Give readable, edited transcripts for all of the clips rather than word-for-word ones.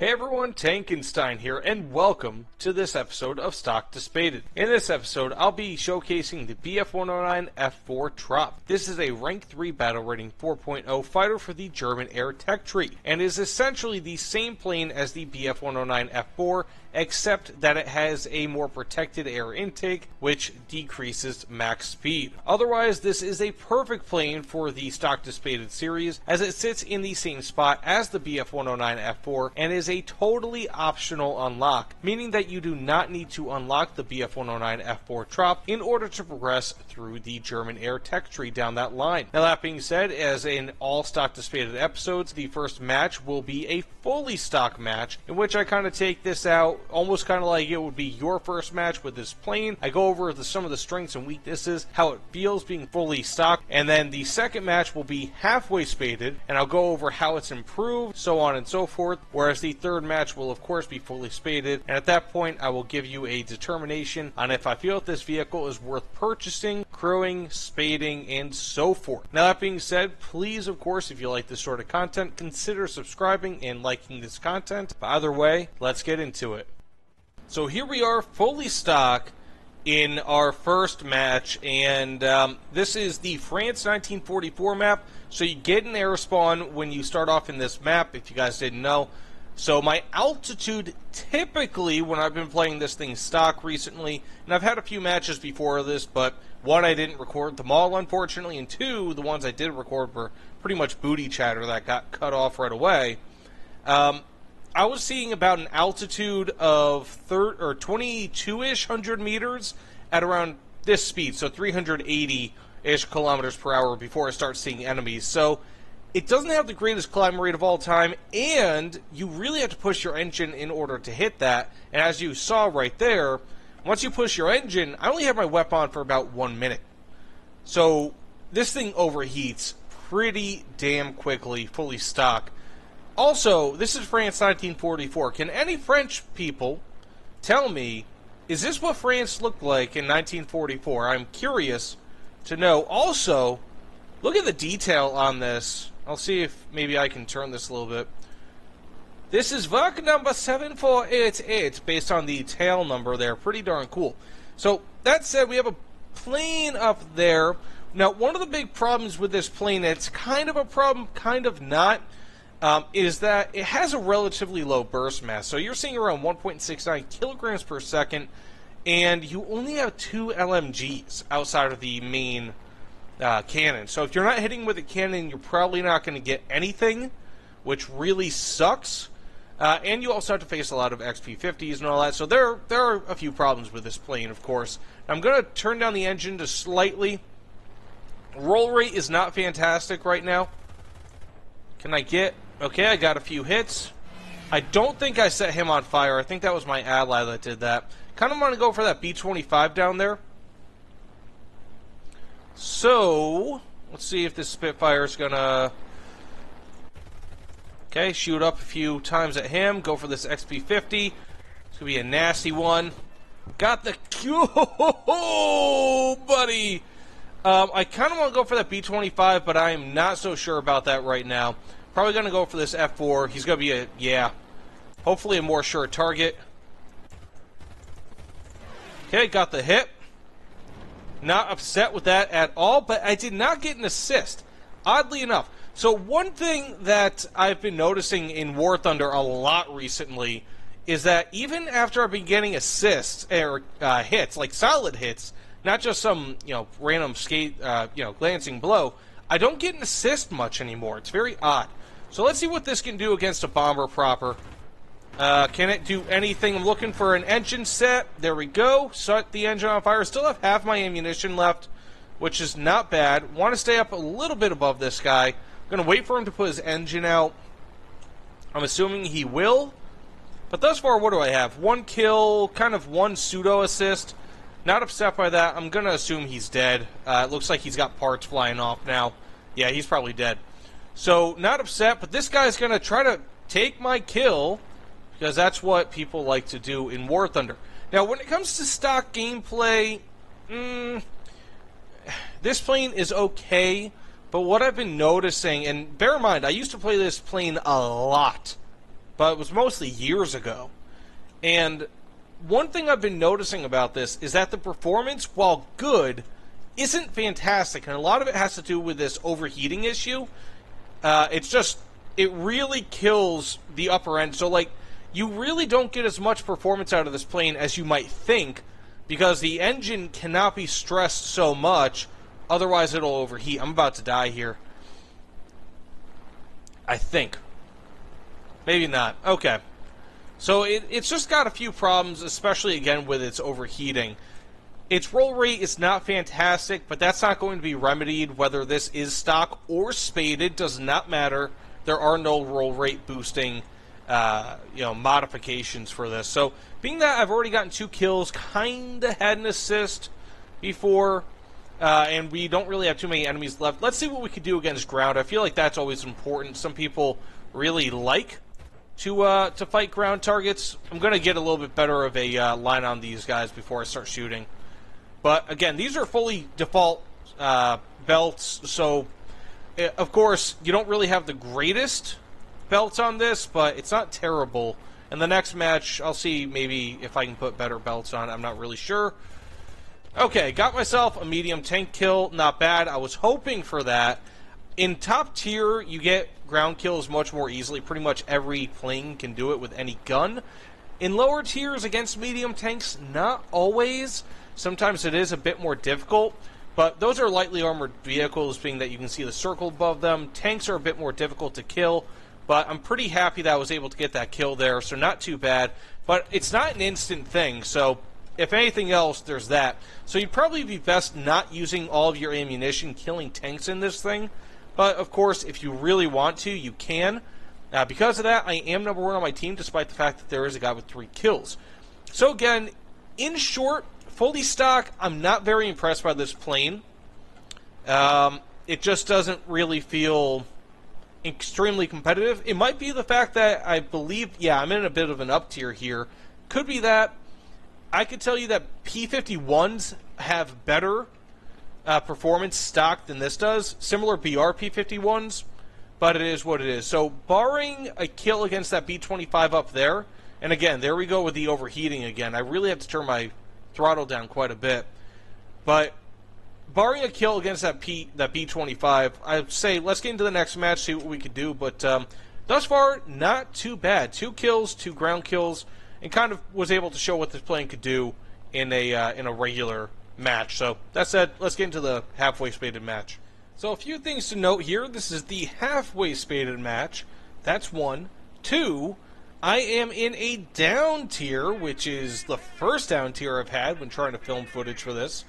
Hey everyone, Tankenstein here, and welcome to this episode of Stock to Spaded. In this episode, I'll be showcasing the BF-109 F-4 Trop. This is a Rank 3 Battle Rating 4.0 fighter for the German Air Tech Tree, and is essentially the same plane as the BF-109 F-4, except that it has a more protected air intake, which decreases max speed. Otherwise, this is a perfect plane for the Stock to Spaded series, as it sits in the same spot as the BF-109 F-4, and is a totally optional unlock, meaning that you do not need to unlock the BF-109 F-4 Trop in order to progress through the German Air Tech Tree down that line. Now that being said, as in all Stock to Spaded episodes, the first match will be a fully stock match, in which I kind of take this out almost kind of like it would be your first match with this plane. I go over some of the strengths and weaknesses, how it feels being fully stocked, and then the second match will be halfway spaded, and I'll go over how it's improved, so on and so forth, whereas the third match will of course be fully spaded, and at that point I will give you a determination on if I feel that this vehicle is worth purchasing, crewing, spading, and so forth. Now that being said, please of course, if you like this sort of content, consider subscribing and liking this content. But either way, let's get into it. So here we are, fully stock in our first match, and this is the France 1944 map. So you get an air spawn when you start off in this map, if you guys didn't know. So my altitude, typically when I've been playing this thing stock recently, and I've had a few matches before this, but one, I didn't record them all unfortunately, and two, the ones I did record were pretty much booty chatter that got cut off right away. I was seeing about an altitude of 22-ish hundred meters at around this speed, so 380-ish kilometers per hour before I start seeing enemies. So it doesn't have the greatest climb rate of all time, and you really have to push your engine in order to hit that. And as you saw right there, once you push your engine, I only have my weapon on for about 1 minute. So this thing overheats pretty damn quickly, fully stock. Also, this is France 1944. Can any French people tell me, is this what France looked like in 1944? I'm curious to know. Also, look at the detail on this. I'll see if maybe I can turn this a little bit. This is work number 7488, based on the tail number there. Pretty darn cool. So, that said, we have a plane up there. Now, one of the big problems with this plane, it's kind of a problem, kind of not, is that it has a relatively low burst mass. So you're seeing around 1.69 kilograms per second, and you only have 2 LMGs outside of the main cannon. So if you're not hitting with a cannon, you're probably not going to get anything, which really sucks. And you also have to face a lot of XP50s and all that. So there are a few problems with this plane, of course. I'm going to turn down the engine to slightly. Roll rate is not fantastic right now. Can I get... Okay, I got a few hits. I don't think I set him on fire. I think that was my ally that did that. Kind of want to go for that B-25 down there. So, let's see if this Spitfire is going to... Okay, shoot up a few times at him. Go for this XP-50. It's going to be a nasty one. Got the... Oh, buddy! I kind of want to go for that B-25, but I am not so sure about that right now. Probably going to go for this F-4. He's going to be hopefully a more sure target. Okay, got the hit. Not upset with that at all, but I did not get an assist, oddly enough. So one thing that I've been noticing in War Thunder a lot recently is that even after I've been getting assists, or hits, like solid hits, not just some, random glancing blow, I don't get an assist much anymore. It's very odd. So let's see what this can do against a bomber proper. Can it do anything? I'm looking for an engine set. There we go. Set the engine on fire. Still have half my ammunition left, which is not bad. Want to stay up a little bit above this guy. I'm going to wait for him to put his engine out. I'm assuming he will. But thus far, what do I have? 1 kill, kind of 1 pseudo assist. Not upset by that. I'm going to assume he's dead. It looks like he's got parts flying off now. Yeah, he's probably dead. So, not upset, but this guy's going to try to take my kill, because that's what people like to do in War Thunder. Now, when it comes to stock gameplay, this plane is okay, but what I've been noticing, and bear in mind, I used to play this plane a lot but it was mostly years ago. And one thing I've been noticing about this is that the performance, while good, isn't fantastic, and a lot of it has to do with this overheating issue. It really kills the upper end. So, like, you really don't get as much performance out of this plane as you might think, because the engine cannot be stressed so much, otherwise it'll overheat. I'm about to die here. I think. Maybe not. Okay. So it's just got a few problems, especially, again, with its overheating. Its roll rate is not fantastic, but that's not going to be remedied whether this is stock or spaded. Does not matter. There are no roll rate boosting modifications for this. So, being that I've already gotten 2 kills, kinda had an assist before, and we don't really have too many enemies left, let's see what we could do against ground. I feel like that's always important. Some people really like to fight ground targets. I'm going to get a little bit better of a line on these guys before I start shooting. But, again, these are fully default belts, so, of course, you don't really have the greatest belts on this, but it's not terrible. In the next match, I'll see maybe if I can put better belts on. I'm not really sure. Okay, got myself a medium tank kill. Not bad. I was hoping for that. In top tier, you get ground kills much more easily. Pretty much every plane can do it with any gun. In lower tiers against medium tanks, not always. Sometimes it is a bit more difficult. But those are lightly armored vehicles, being that you can see the circle above them. Tanks are a bit more difficult to kill. But I'm pretty happy that I was able to get that kill there, so not too bad. But it's not an instant thing, so if anything else, there's that. So you'd probably be best not using all of your ammunition killing tanks in this thing. But, of course, if you really want to, you can. Because of that, I am number 1 on my team, despite the fact that there is a guy with 3 kills. So, again, in short, fully stock, I'm not very impressed by this plane. It just doesn't really feel extremely competitive. It might be the fact that I believe, I'm in a bit of an up tier here. Could be that. I could tell you that P-51s have better performance stock than this does. Similar BR P-51s, but it is what it is. So, barring a kill against that B-25 up there, and again, there we go with the overheating again. I really have to turn my throttle down quite a bit. But barring a kill against that B-25, I'd say let's get into the next match, see what we could do. But thus far, not too bad. 2 kills, 2 ground kills, and kind of was able to show what this plane could do in a regular match. So that said, let's get into the halfway spaded match. So a few things to note here. This is the halfway spaded match. That's 1. 2, I am in a down tier, which is the first down tier I've had when trying to film footage for this.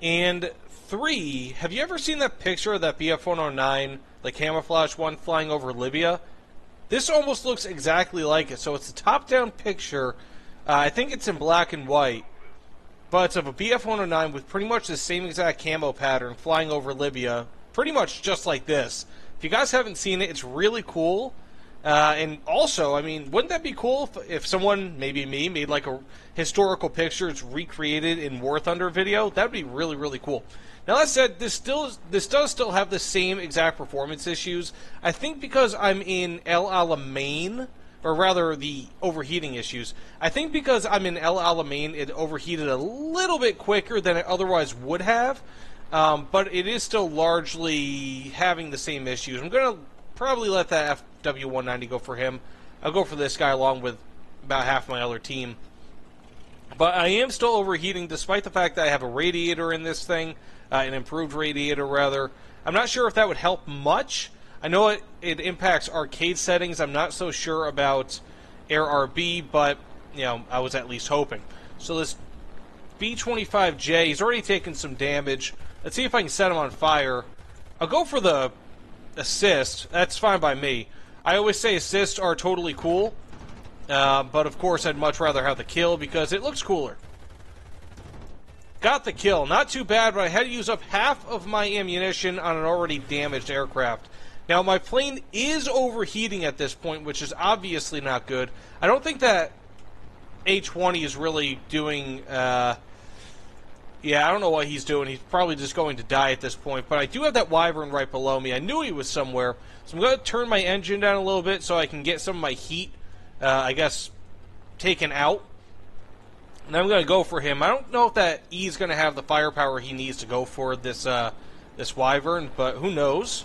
And 3, have you ever seen that picture of that BF-109, the camouflage one, flying over Libya? This almost looks exactly like it. So it's a top-down picture. I think it's in black and white. But it's of a BF-109 with pretty much the same exact camo pattern flying over Libya. Pretty much just like this. If you guys haven't seen it, it's really cool. And also, I mean, wouldn't that be cool if someone, maybe me, made like a historical picture it's recreated in War Thunder video? That would be really, really cool. Now, that said, this does still have the same exact performance issues. I think because I'm in El Alamein, or rather the overheating issues. I think because I'm in El Alamein, it overheated a little bit quicker than it otherwise would have. But it is still largely having the same issues. I'm going to probably let that FW-190 go for him. I'll go for this guy along with about half my other team. But I am still overheating despite the fact that I have a radiator in this thing, an improved radiator rather. I'm not sure if that would help much. I know it impacts arcade settings. I'm not so sure about Air RB, but I was at least hoping. So this B-25J, he's already taken some damage. Let's see if I can set him on fire. I'll go for the assist. That's fine by me. I always say assists are totally cool, but of course I'd much rather have the kill because it looks cooler. Got the kill. Not too bad, but I had to use up half of my ammunition on an already damaged aircraft. Now, my plane is overheating at this point, which is obviously not good. I don't think that A-20 is really doing... I don't know what he's doing. He's probably just going to die at this point. But I do have that Wyvern right below me. I knew he was somewhere. So I'm going to turn my engine down a little bit so I can get some of my heat I guess, taken out. And I'm going to go for him. I don't know if that E's going to have the firepower he needs to go for this this Wyvern, but who knows?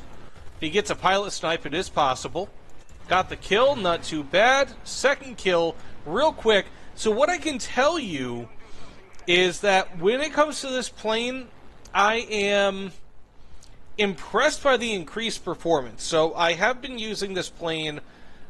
If he gets a pilot snipe, it is possible. Got the kill, not too bad. Second kill, real quick. So what I can tell you is that when it comes to this plane, I am impressed by the increased performance. So I have been using this plane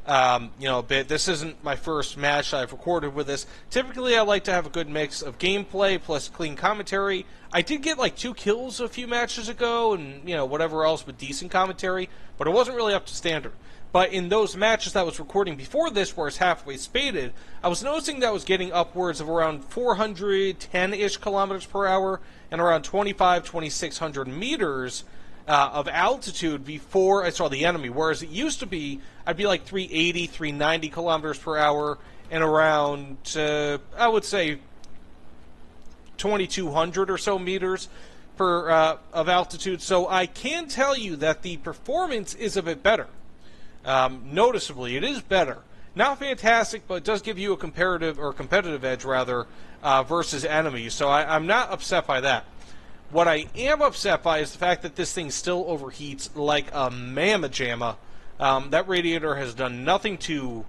a bit. This isn't my first match I've recorded with this. Typically, I like to have a good mix of gameplay plus clean commentary. I did get like 2 kills a few matches ago and, whatever else with decent commentary, but it wasn't really up to standard. But in those matches that I was recording before this, where it's halfway spaded, I was noticing that I was getting upwards of around 410-ish kilometers per hour and around 2,600 meters of altitude before I saw the enemy, whereas it used to be I'd be like 380, 390 kilometers per hour and around, I would say, 2,200 or so meters of altitude. So I can tell you that the performance is a bit better. Noticeably, it is better. Not fantastic, but it does give you a competitive edge, rather, versus enemies. So I'm not upset by that. What I am upset by is the fact that this thing still overheats like a mamma jamma. That radiator has done nothing to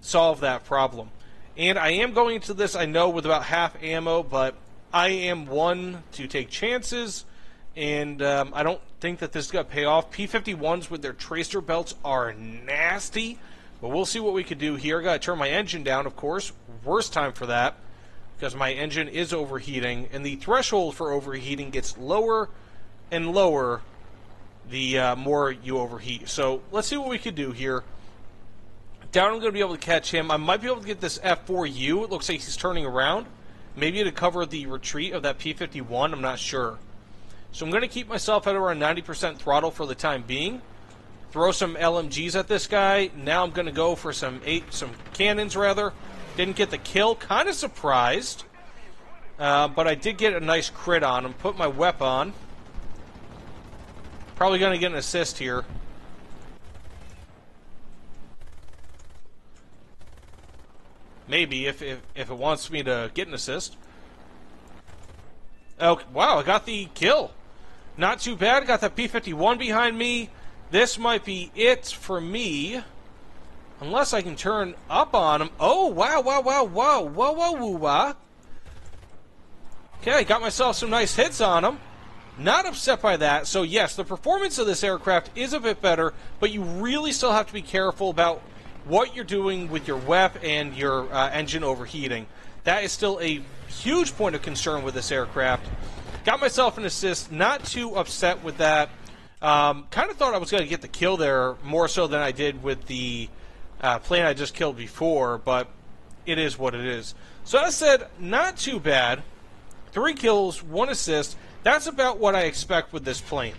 solve that problem. And I am going into this, I know, with about half ammo, but I am one to take chances, and I don't think that this is going to pay off. P-51s with their tracer belts are nasty, but we'll see what we can do here. I got to turn my engine down, of course. Worst time for that, because my engine is overheating, and the threshold for overheating gets lower and lower the more you overheat. So let's see what we can do here. Down, I'm going to be able to catch him. I might be able to get this F-4U. It looks like he's turning around. Maybe to cover the retreat of that P-51. I'm not sure. So I'm going to keep myself at around 90% throttle for the time being. Throw some LMGs at this guy. Now I'm going to go for some cannons, rather. Didn't get the kill. Kind of surprised. But I did get a nice crit on him. Put my WEP on. Probably going to get an assist here. Maybe, if it wants me to get an assist. Oh, wow, I got the kill. Not too bad. Got that P-51 behind me. This might be it for me. Unless I can turn up on him. Oh, wow, wow, wow, wow, wow, wow, wow, wow. Okay, got myself some nice hits on him. Not upset by that. So, yes, the performance of this aircraft is a bit better, but you really still have to be careful about what you're doing with your WEP and your engine overheating. That is still a huge point of concern with this aircraft. Got myself an assist. Not too upset with that. Kind of thought I was going to get the kill there more so than I did with the plane I just killed before, but it is what it is. So as I said, not too bad. 3 kills, 1 assist. That's about what I expect with this plane.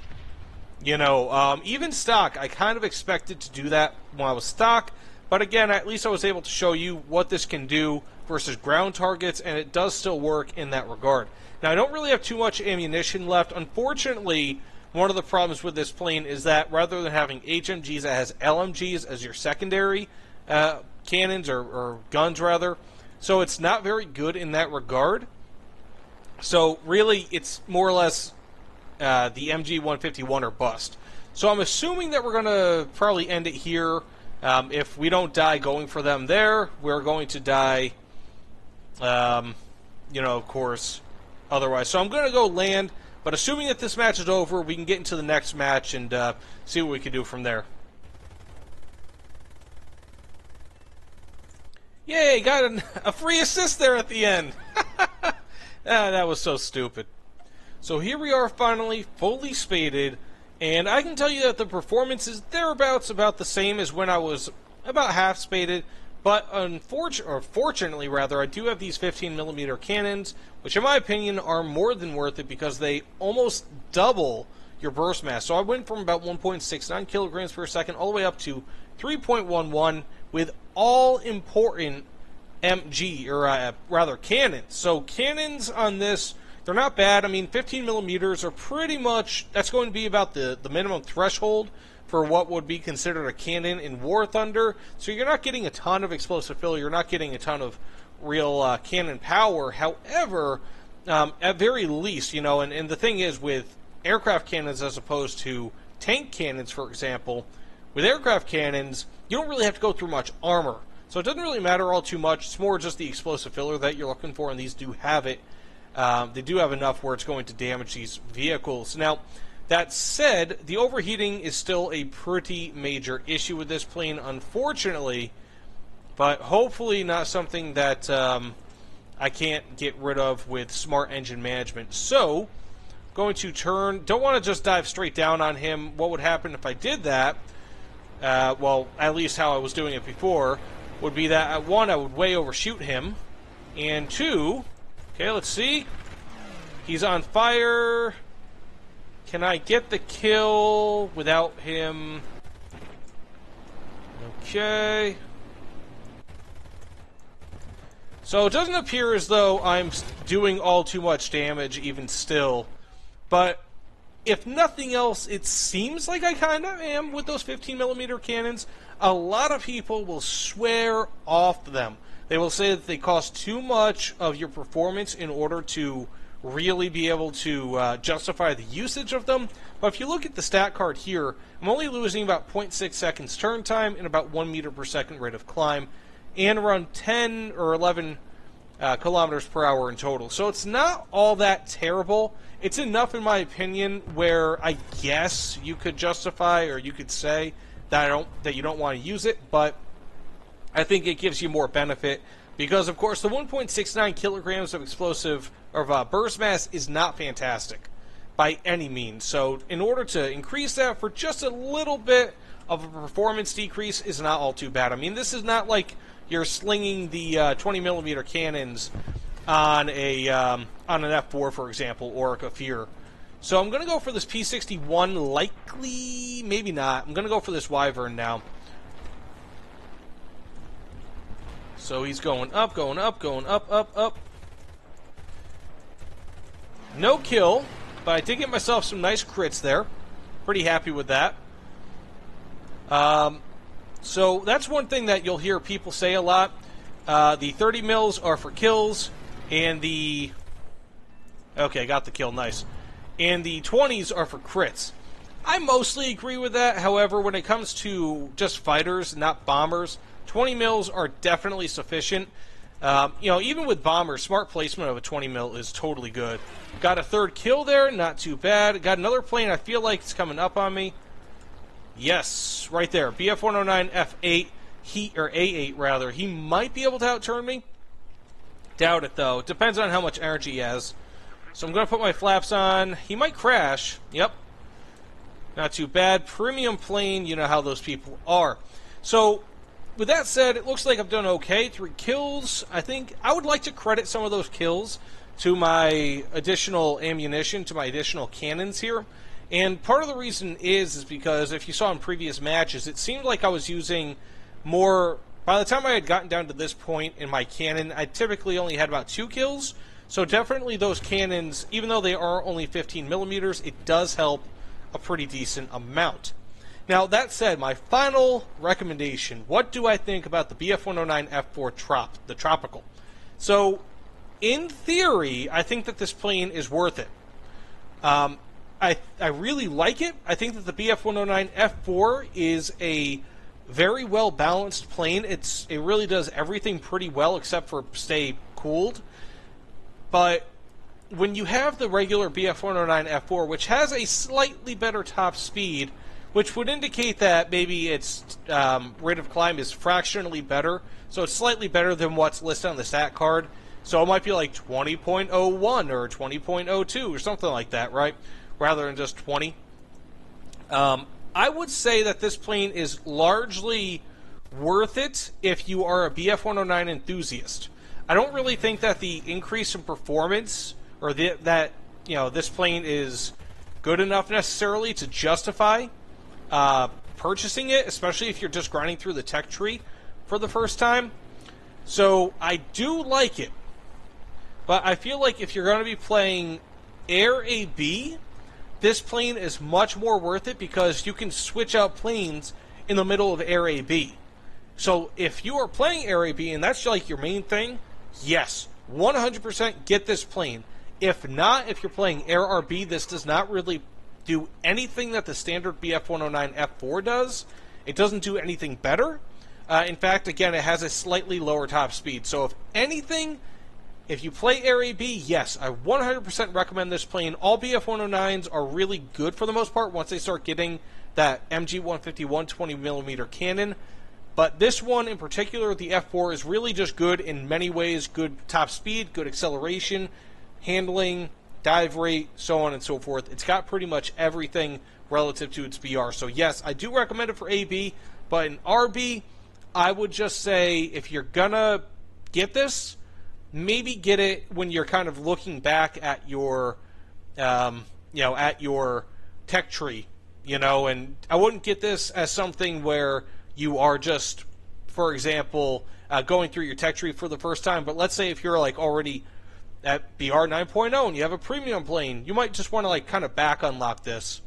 Even stock, I kind of expected to do that when I was stock. But again, at least I was able to show you what this can do versus ground targets, and it does still work in that regard. Now, I don't really have too much ammunition left. Unfortunately, one of the problems with this plane is that rather than having HMGs, it has LMGs as your secondary cannons, or guns, rather. So it's not very good in that regard. So really, it's more or less the MG-151 or bust. So I'm assuming that we're going to probably end it here. If we don't die going for them there, we're going to die, of course, otherwise. So I'm going to go land, but assuming that this match is over, we can get into the next match and see what we can do from there. Yay, got a free assist there at the end. That was so stupid. So here we are finally, fully spaded. And I can tell you that the performance is thereabouts about the same as when I was about half spaded, but fortunately, I do have these 15mm cannons, which in my opinion are more than worth it because they almost double your burst mass. So I went from about 1.69 kilograms per second all the way up to 3.11 with all important MG, or rather cannons. So cannons on this, they're not bad. I mean, 15mm are pretty much, that's going to be about the minimum threshold for what would be considered a cannon in War Thunder. So you're not getting a ton of explosive fill. You're not getting a ton of real cannon power. However, at very least, you know, and the thing is with aircraft cannons as opposed to tank cannons, for example, with aircraft cannons, you don't really have to go through much armor. So it doesn't really matter all too much. It's more just the explosive filler that you're looking for, and these do have it. They do have enough where it's going to damage these vehicles. Now, that said, the overheating is still a pretty major issue with this plane, unfortunately, but hopefully not something that I can't get rid of with smart engine management. So, going to turn, don't want to just dive straight down on him. What would happen if I did that, well, at least how I was doing it before, would be that, one, I would way overshoot him, and two, okay, let's see, he's on fire. Can I get the kill without him? Okay. So it doesn't appear as though I'm doing all too much damage even still. But if nothing else, it seems like I kind of am with those 15mm cannons. A lot of people will swear off them. They will say that they cost too much of your performance in order to really be able to justify the usage of them. But if you look at the stat card here, I'm only losing about 0.6 seconds turn time and about 1 meter per second rate of climb, and around 10 or 11 kilometers per hour in total. So it's not all that terrible. It's enough, in my opinion, where I guess you could justify, or you could say that you don't want to use it, but I think it gives you more benefit because, of course, the 1.69 kilograms of explosive or burst mass is not fantastic by any means. So in order to increase that for just a little bit of a performance decrease is not all too bad. I mean, this is not like you're slinging the 20mm cannons on an F-4, for example, or a Kafir. So I'm going to go for this P-61, likely, maybe not. I'm going to go for this Wyvern now. So he's going up, going up, going up, up, up. No kill, but I did get myself some nice crits there. Pretty happy with that. So that's one thing that you'll hear people say a lot. The 30 mils are for kills, and the... Okay, got the kill, nice. And the 20s are for crits. I mostly agree with that. However, when it comes to just fighters, not bombers, 20 mils are definitely sufficient. You know, even with bombers, smart placement of a 20 mil is totally good. Got a third kill there, not too bad. Got another plane, I feel like it's coming up on me. Yes, right there. BF-109 F8, or A8 rather. He might be able to outturn me. Doubt it though. Depends on how much energy he has. So I'm going to put my flaps on. He might crash. Yep. Not too bad. Premium plane, you know how those people are. So, with that said, it looks like I've done okay. 3 kills. I think I would like to credit some of those kills to my additional ammunition, to my additional cannons here. And part of the reason is because if you saw in previous matches, it seemed like I was using more... By the time I had gotten down to this point in my cannon, I typically only had about 2 kills. So definitely those cannons, even though they are only 15mm, it does help a pretty decent amount. Now, that said, my final recommendation, what do I think about the BF-109 F-4 Trop, the Tropical? So, in theory, I think that this plane is worth it. I really like it. I think that the BF-109 F-4 is a very well-balanced plane. It really does everything pretty well except for stay cooled. But when you have the regular BF-109 F-4, which has a slightly better top speed, which would indicate that maybe its rate of climb is fractionally better, so it's slightly better than what's listed on the stat card. So it might be like 20.01 or 20.02 or something like that, right? Rather than just 20. I would say that this plane is largely worth it if you are a BF-109 enthusiast. I don't really think that the increase in performance, or that this plane is good enough necessarily to justify purchasing it, especially if you're just grinding through the tech tree for the first time. So I do like it, but I feel like if you're going to be playing Air AB, this plane is much more worth it because you can switch out planes in the middle of Air AB. So if you are playing Air AB and that's like your main thing, yes, 100% get this plane. If not, if you're playing Air RB, this does not really do anything that the standard BF-109 F-4 does. It doesn't do anything better. In fact, again, it has a slightly lower top speed. So if anything, if you play Air AB, yes, I 100% recommend this plane. All BF-109s are really good for the most part once they start getting that MG-150 120mm cannon. But this one in particular, the F-4, is really just good in many ways. Good top speed, good acceleration, handling, dive rate, so on and so forth. It's got pretty much everything relative to its BR. So yes, I do recommend it for AB, but in RB, I would just say if you're gonna get this, maybe get it when you're kind of looking back at your, at your tech tree, and I wouldn't get this as something where you are just, for example, going through your tech tree for the first time. But let's say if you're like already at BR 9.0 and you have a premium plane, you might just want to like kind of back unlock this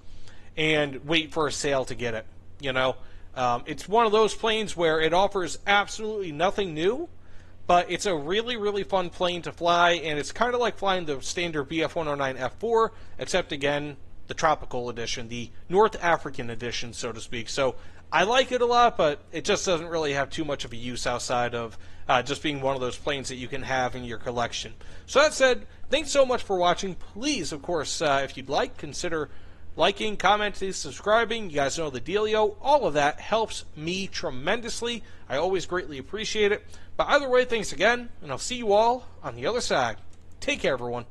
and wait for a sale to get it. It's one of those planes where it offers absolutely nothing new, but it's a really, really fun plane to fly, and it's kind of like flying the standard BF-109 F-4, except again, the tropical edition, the North African edition, so to speak. So I like it a lot, but it just doesn't really have too much of a use outside of just being one of those planes that you can have in your collection. So that said, thanks so much for watching. Please, of course, if you'd like, consider liking, commenting, subscribing. You guys know the dealio. All of that helps me tremendously. I always greatly appreciate it. But either way, thanks again, and I'll see you all on the other side. Take care, everyone.